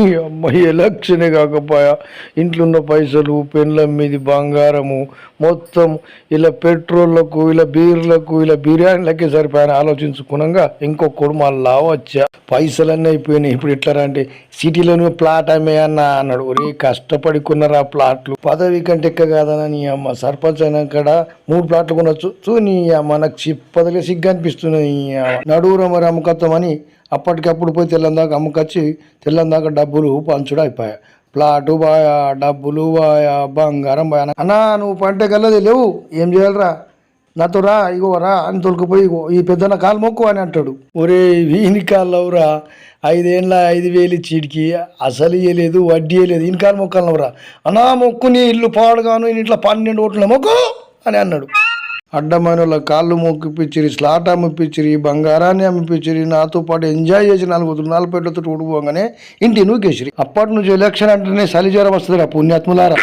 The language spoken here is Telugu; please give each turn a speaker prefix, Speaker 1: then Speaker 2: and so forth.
Speaker 1: ఈ అమ్మాయి ఎలక్షనే కాకపోయా ఇంట్లో ఉన్న పైసలు పెన్ల మీది బంగారము మొత్తం ఇలా పెట్రోళ్లకు ఇలా బీర్లకు ఇలా బిర్యానీలకే సరిపోయాని ఆలోచించుకున్నాగా ఇంకొకడు మళ్ళా వచ్చా పైసలన్నీ అయిపోయినాయి. ఇప్పుడు ఎట్లా అంటే సిటీలోనే ప్లాట్ అమ్మే అన్నాడు. ఒరే కష్టపడి కొన్నారా ప్లాట్లు, పదవి కంటే ఎక్క కాదన్నా. నీ అమ్మ సర్పంచ్ అయినాకడ 3 ప్లాట్లు కొనొచ్చు. నీ అమ్మ నాకు చిప్పదలే సిగ్గు అనిపిస్తున్నది. నడువుర మరి అమ్మకత్తామని అప్పటికప్పుడు పోయి తెల్లందాకా అమ్ముకొచ్చి తెల్లందాకా డబ్బులు పంచుడు అయిపోయా. ప్లాటు బాయా, డబ్బులు బాయా, బంగారం బాయా. అన్నా నువ్వు పంటే కల్లది లేవు, ఏం చేయాలరా, నాతో రా, ఇగో రా అని తొలికిపోయి ఈ పెద్దన్న కాలు మొక్కు అని అంటాడు. ఒరే వీని కాళ్ళవురా, 5,000 చీడికి అసలు ఇయ్యలేదు, వడ్డీ ఇయ్యలేదు, ఈయన కాలు మొక్కలవురా. అన్నా మొక్కు, నీ ఇల్లు పాడుగాను, ఇంట్లో 12 ఓట్ల మొక్కు అని అన్నాడు. అడ్డమైన వాళ్ళ కాళ్ళు మొక్కిపించిరి, స్లాట్ అమ్మిపించిరి, బంగారాన్ని అమ్మిపించిరి, నాతో పాటు ఎంజాయ్ చేసి 4 పేర్లతో ఊడిపోగానే ఇంటి నూకేసిరి. అప్పటి నుంచి ఎలక్షన్ అంటేనే చలి జ్వరం వస్తుంది రా పుణ్యాత్ములారా.